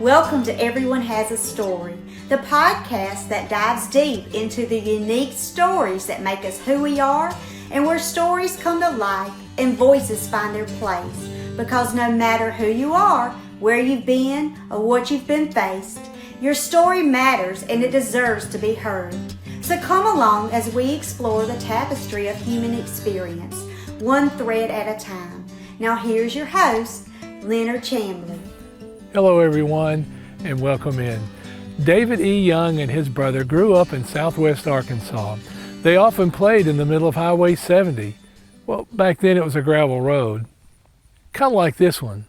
Welcome to Everyone Has a Story, the podcast that dives deep into the unique stories that make us who we are and where stories come to life and voices find their place. Because no matter who you are, where you've been, or what you've been faced, your story matters and it deserves to be heard. So come along as we explore the tapestry of human experience, one thread at a time. Now here's your host, Leonard Chamblee. Hello everyone and welcome in. David E. Young and his brother grew up in southwest Arkansas. They often played in the middle of Highway 70. Well, back then it was a gravel road, kind of like this one.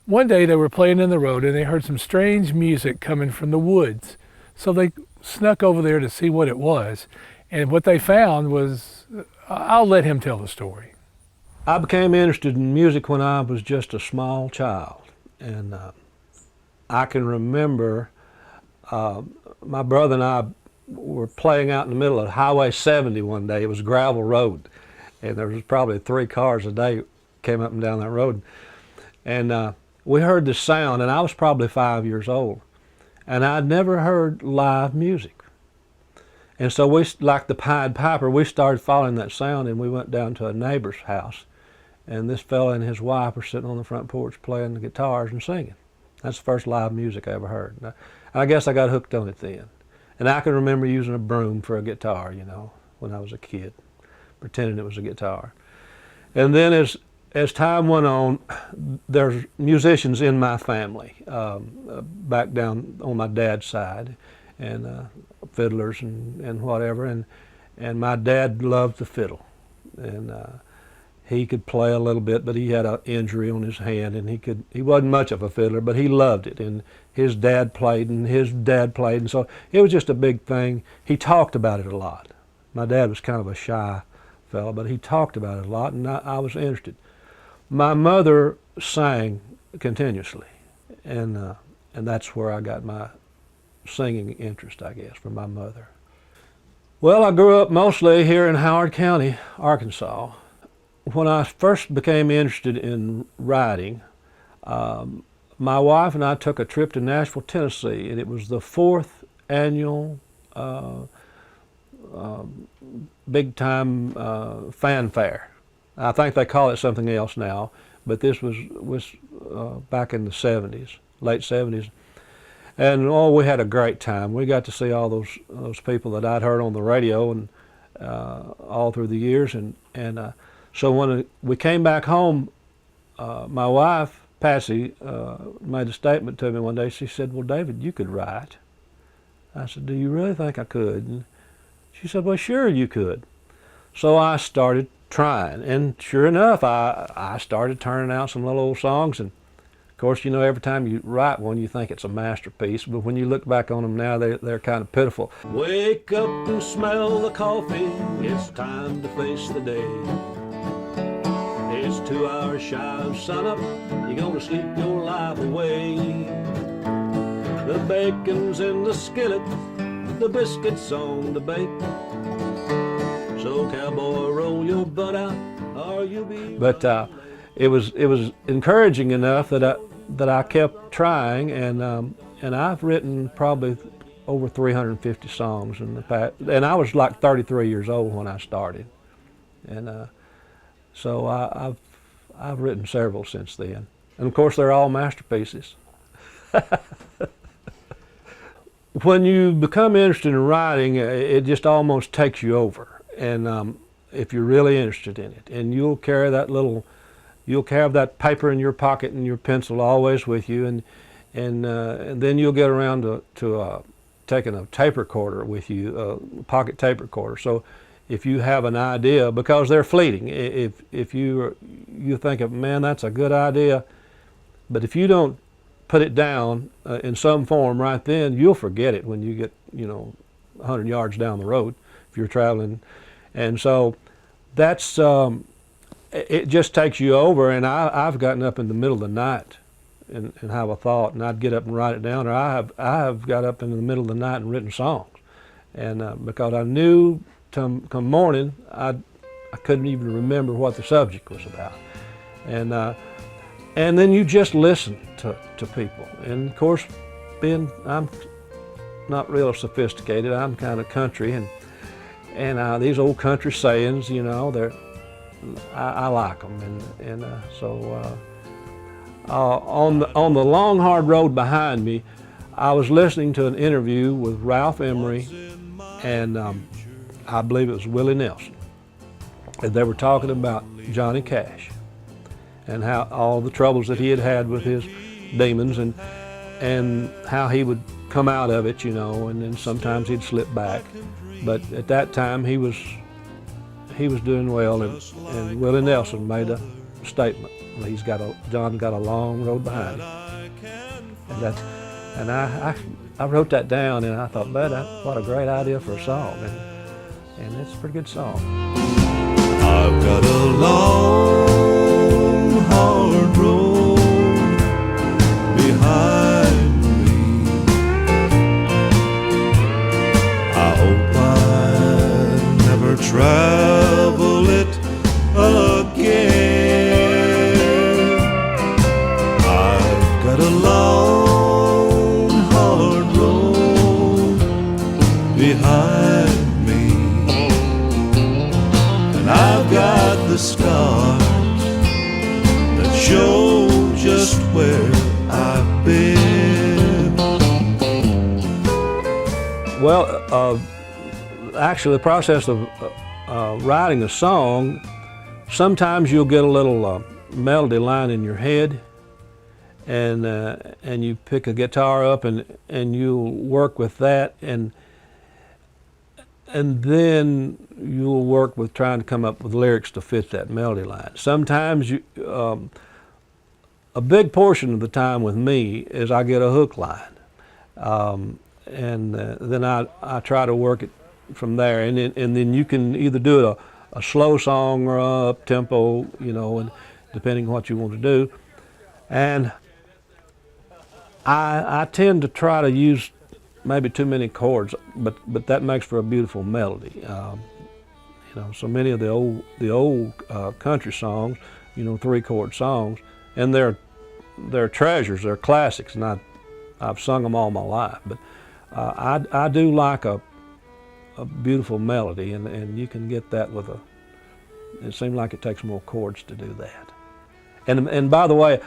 One day they were playing in the road and they heard some strange music coming from the woods. So they snuck over there to see what it was. And what they found was, I'll let him tell the story. I became interested in music when I was just a small child. And I can remember my brother and I were playing out in the middle of Highway 70 one day. It was a gravel road, and there was probably 3 cars a day came up and down that road. And we heard the sound, and I was probably 5 years old, and I'd never heard live music. And so we, like the Pied Piper, we started following that sound, and we went down to a neighbor's house. And this fella and his wife were sitting on the front porch playing the guitars and singing. That's the first live music I ever heard. And I guess I got hooked on it then. And I can remember using a broom for a guitar, you know, when I was a kid, pretending it was a guitar. And then as time went on, there's musicians in my family, back down on my dad's side, and fiddlers and whatever. And my dad loved the fiddle. And he could play a little bit, but he had an injury on his hand, and he wasn't much of a fiddler, but he loved it. And his dad played, and so it was just a big thing. He talked about it a lot. My dad was kind of a shy fellow, but he talked about it a lot, and I was interested. My mother sang continuously, and that's where I got my singing interest, I guess, from my mother. Well, I grew up mostly here in Howard County, Arkansas. When I first became interested in writing, my wife and I took a trip to Nashville, Tennessee, and it was the 4th annual big-time fanfare. I think they call it something else now, but this was back in the 70s, late 70s. And we had a great time. We got to see all those people that I'd heard on the radio and all through the years, and so when we came back home, my wife, Patsy, made a statement to me one day. She said, "Well, David, you could write." I said, "Do you really think I could?" And she said, "Well, sure you could." So I started trying, and sure enough, I started turning out some little old songs. And of course, you know, every time you write one, you think it's a masterpiece, but when you look back on them now, they're kind of pitiful. Wake up and smell the coffee, it's time to face the day. It's 2 hours shy of sunup, you're gonna sleep your life away. The bacon's in the skillet, the biscuits on the bake. So cowboy, roll your butt out, or you be... But it was encouraging enough that I kept trying, and I've written probably over 350 songs in the past, and I was like 33 years old when I started, and so I've written several since then, and of course they're all masterpieces. When you become interested in writing, it just almost takes you over, and if you're really interested in it, and you'll carry that paper in your pocket and your pencil always with you, and then you'll get around to taking a tape recorder with you, a pocket tape recorder. So if you have an idea, because they're fleeting, if you think of, man, that's a good idea, but if you don't put it down in some form right then, you'll forget it when you get 100 yards down the road if you're traveling. And so that's it just takes you over. And I've gotten up in the middle of the night and have a thought, and I'd get up and write it down, or I have got up in the middle of the night and written songs, and because I knew come morning I couldn't even remember what the subject was about, and and then you just listen to people. And of course, I'm not real sophisticated. I'm kind of country, and these old country sayings, you know, I like them, and so on the long hard road behind me, I was listening to an interview with Ralph Emery, and I believe it was Willie Nelson, and they were talking about Johnny Cash and how all the troubles that he had had with his demons, and how he would come out of it, you know, and then sometimes he'd slip back, but at that time he was doing well, and Willie Nelson made a statement. John got a long road behind him, and I wrote that down, and I thought, man, what a great idea for a song, and it's a pretty good song. I've got a long, hard road behind me. I hope I never travel it again. I've got a long, hard road behind me, and I've got the scars that show just where I've been. Well, actually, the process of writing a song, sometimes you'll get a little melody line in your head, and you pick a guitar up and you'll work with that, and then you'll work with trying to come up with lyrics to fit that melody line. Sometimes a big portion of the time with me is I get a hook line, and then I try to work it from there, and then you can either do it a slow song or a up tempo, you know, and depending on what you want to do. And I tend to try to use maybe too many chords, but that makes for a beautiful melody. You know, so many of the old country songs, you know, 3-chord songs, and they're treasures, they're classics, and I've sung them all my life. But I do like a beautiful melody, and you can get that with it seems like it takes more chords to do that. And by the way,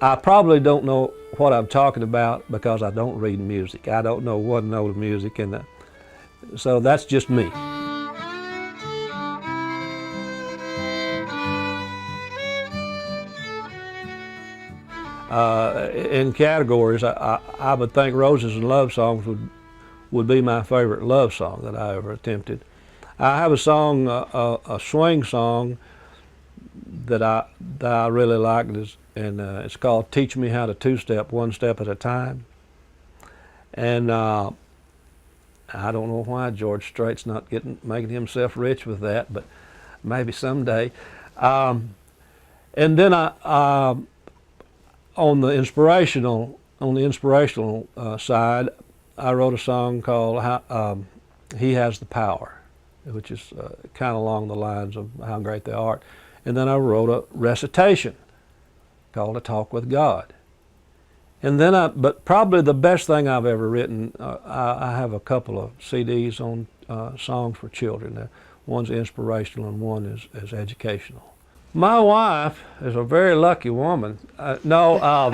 I probably don't know what I'm talking about because I don't read music. I don't know one note of music, and so that's just me. In categories, I would think Roses and Love Songs would be my favorite love song that I ever attempted. I have a song, a swing song that I really like, and it's called "Teach Me How to Two-Step, One Step at a Time." And I don't know why George Strait's not making himself rich with that, but maybe someday. And then on the inspirational side, I wrote a song called "He Has the Power," which is kind of along the lines of How Great Thou Art. And then I wrote a recitation called "A Talk with God." And then but probably the best thing I've ever written, I have a couple of CDs on songs for children. One's inspirational and one is educational. My wife is a very lucky woman. Actually, I'll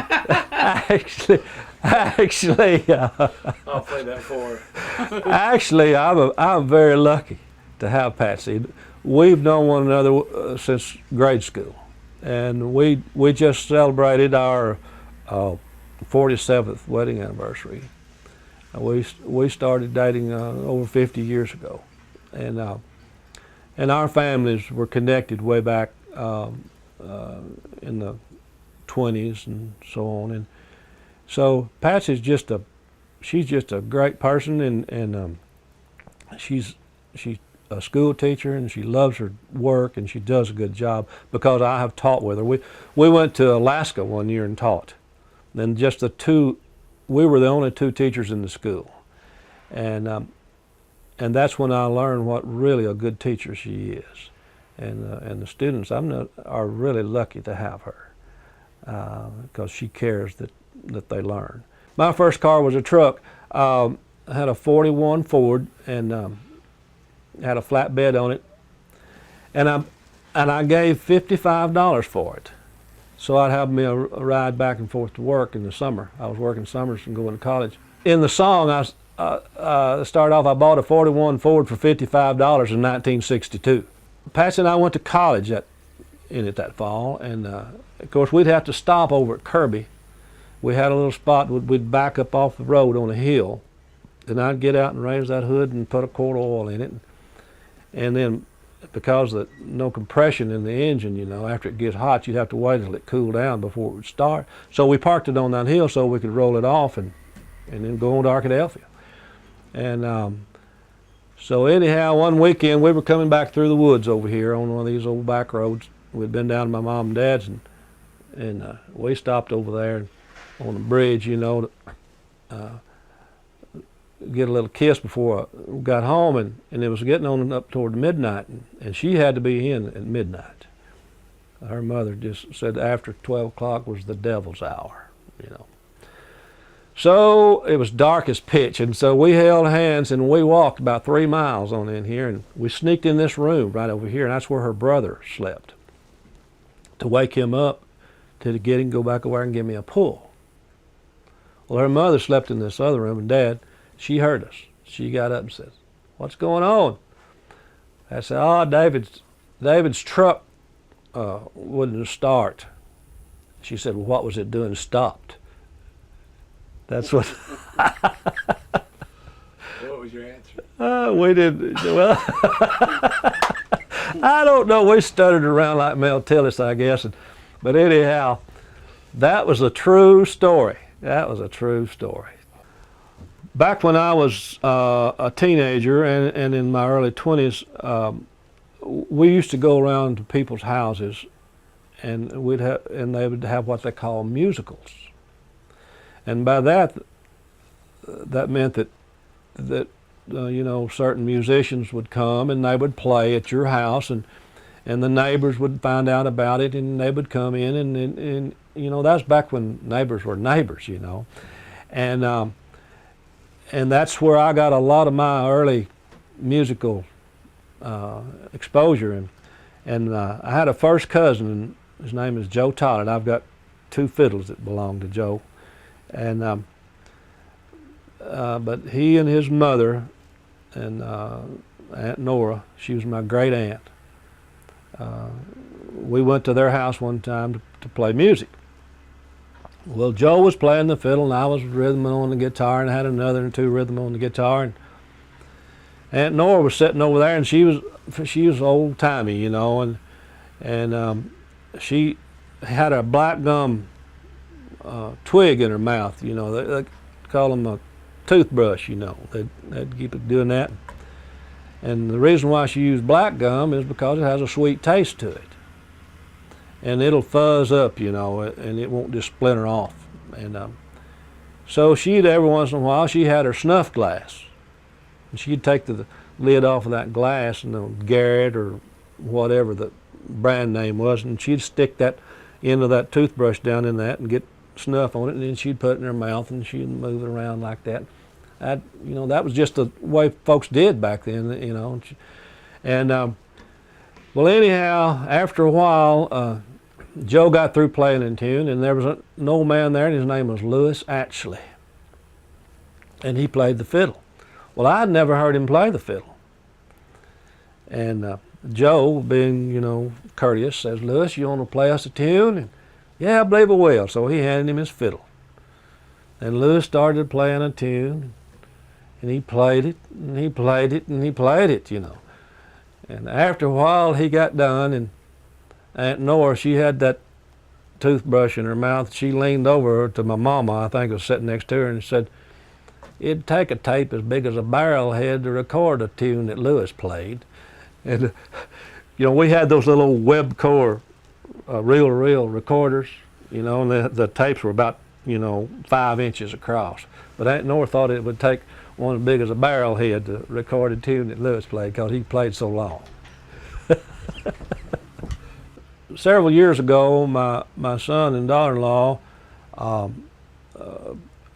play that for her. Actually, I'm very lucky to have Patsy. We've known one another since grade school, and we just celebrated our 47th wedding anniversary. We started dating over 50 years ago, and our families were connected way back in the 20s and so on. And so Patsy's she's just a great person, and she's a school teacher, and she loves her work, and she does a good job because I have taught with her. We went to Alaska one year and taught. Then just we were the only 2 teachers in the school, and that's when I learned what really a good teacher she is, and the students are really lucky to have her. because she cares that they learn. My first car was a truck. I had a 41 Ford and had a flatbed on it, and I gave $55 for it. So I'd have me a ride back and forth to work in the summer. I was working summers and going to college. In the song, I started off, I bought a 41 Ford for $55 in 1962. Patsy and I went to college that fall, and of course we'd have to stop over at Kirby. We had a little spot we'd back up off the road on a hill, and I'd get out and raise that hood and put a quart of oil in it, and then because of no compression in the engine, you know, after it gets hot, you'd have to wait until it cooled down before it would start. So we parked it on that hill so we could roll it off and then go on to Arkadelphia. And so anyhow, one weekend we were coming back through the woods over here on one of these old back roads. We'd been down to my mom and dad's, and we stopped over there on the bridge, you know, to get a little kiss before I got home, and it was getting on up toward midnight, and she had to be in at midnight. Her mother just said after 12 o'clock was the devil's hour, you know. So it was dark as pitch, and so we held hands and we walked about 3 miles on in here, and we sneaked in this room right over here, and that's where her brother slept, to wake him up, to get him, go back over and give me a pull. Well, her mother slept in this other room, and Dad, she heard us. She got up and said, "What's going on?" I said, "Oh, David's truck wouldn't start." She said, "Well, what was it doing? Stopped." That's what. What was your answer? We did, well, I don't know. We stuttered around like Mel Tillis, I guess. But anyhow, that was a true story. That was a true story. Back when I was a teenager and in my early 20s, we used to go around to people's houses, and they would have what they call musicals. And by that meant that you know, certain musicians would come and they would play at your house, and the neighbors would find out about it, and they would come in, and you know, that's back when neighbors were neighbors, you know, and that's where I got a lot of my early musical exposure. And I had a first cousin, and his name is Joe Tollett. I've got 2 fiddles that belong to Joe, and but he and his mother and Aunt Nora, she was my great aunt. We went to their house one time to play music. Well, Joe was playing the fiddle, and I was rhythming on the guitar, and I had another and 2 rhythm on the guitar. And Aunt Nora was sitting over there, and she was old timey, you know, and she had a black gum twig in her mouth, you know. They call them a toothbrush, you know. They'd keep it doing that. And the reason why she used black gum is because it has a sweet taste to it. And it'll fuzz up, you know, and it won't just splinter off. And so she'd, every once in a while, she had her snuff glass. And she'd take the lid off of that glass, and the Garrett or whatever the brand name was, and she'd stick that end of that toothbrush down in that and get snuff on it, and then she'd put it in her mouth and she'd move it around like that. You know, that was just the way folks did back then, you know. And well, anyhow, after a while, Joe got through playing in tune, and there was an old man there, and his name was Louis Atchley, and he played the fiddle. Well, I'd never heard him play the fiddle, and Joe, being, you know, courteous, says, "Louis, you want to play us a tune?" And, "Yeah, I believe I will." So he handed him his fiddle, and Louis started playing a tune, and he played it, and he played it, and he played it, you know. And after a while, he got done, and Aunt Nora, she had that toothbrush in her mouth. She leaned over to my mama, I think was sitting next to her, and said, "It'd take a tape as big as a barrel head to record a tune that Louis played." And, you know, we had those little Webcore reel-to-reel recorders, you know, and the tapes were about, you know, 5 inches across. But Aunt Nora thought it would take one as big as a barrel head to record a tune that Louis played, because he played so long. several years ago, my son and daughter-in-law,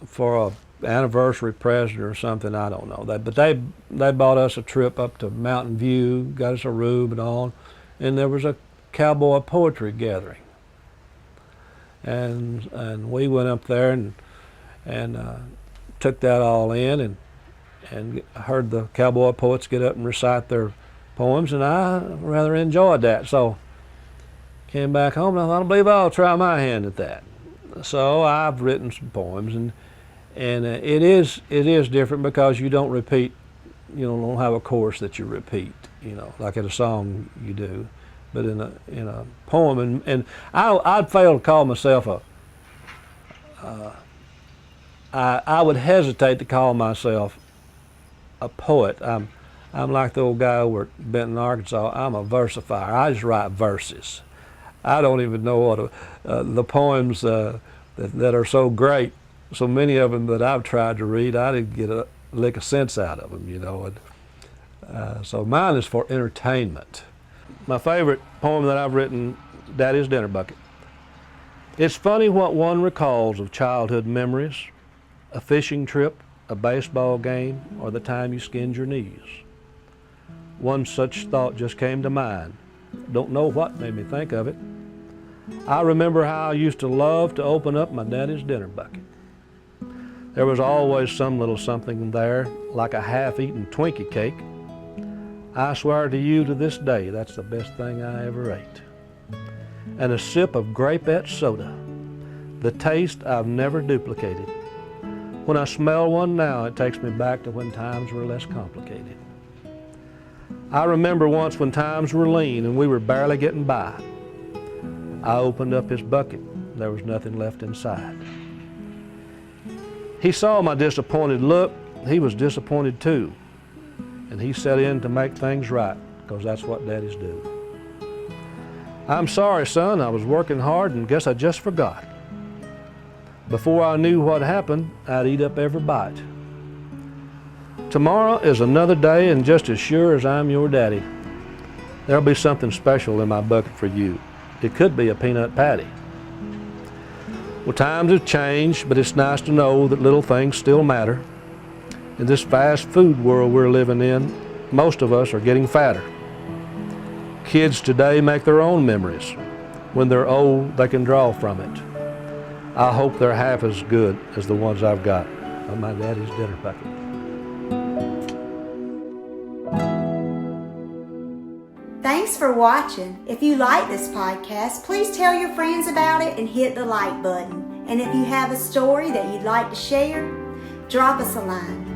for a anniversary present or something, I don't know that, but they bought us a trip up to Mountain View, got us a room and all, and there was a cowboy poetry gathering, and we went up there and took that all in and heard the cowboy poets get up and recite their poems, and I rather enjoyed that. So came back home and I thought, I believe I'll try my hand at that. So I've written some poems, and it is different because you don't repeat, you don't have a chorus that you repeat, like in a song you do, but in a poem, and I'd fail to call myself I would hesitate to call myself a poet. I'm like the old guy over at Benton, Arkansas. I'm a versifier. I just write verses. I don't even know what the poems that are so great. So many of them that I've tried to read, I didn't get a lick of sense out of them, And so mine is for entertainment. My favorite poem that I've written, Daddy's Dinner Bucket. It's funny what one recalls of childhood memories, a fishing trip, a baseball game, or the time you skinned your knees. One such thought just came to mind. Don't know what made me think of it. I remember how I used to love to open up my daddy's dinner bucket. There was always some little something there, like a half-eaten Twinkie cake. I swear to you to this day, that's the best thing I ever ate. And a sip of grapeette soda, the taste I've never duplicated. When I smell one now, it takes me back to when times were less complicated. I remember once when times were lean and we were barely getting by. I opened up his bucket. There was nothing left inside. He saw my disappointed look. He was disappointed too. And he set in to make things right, because that's what daddies do. I'm sorry, son, I was working hard and guess I just forgot. Before I knew what happened, I'd eat up every bite. Tomorrow is another day, and just as sure as I'm your daddy, there'll be something special in my bucket for you. It could be a peanut patty. Well, times have changed, but it's nice to know that little things still matter. In this fast food world we're living in, most of us are getting fatter. Kids today make their own memories. When they're old, they can draw from it. I hope they're half as good as the ones I've got on my daddy's dinner bucket. Thanks for watching. If you like this podcast, please tell your friends about it and hit the like button. And if you have a story that you'd like to share, drop us a line.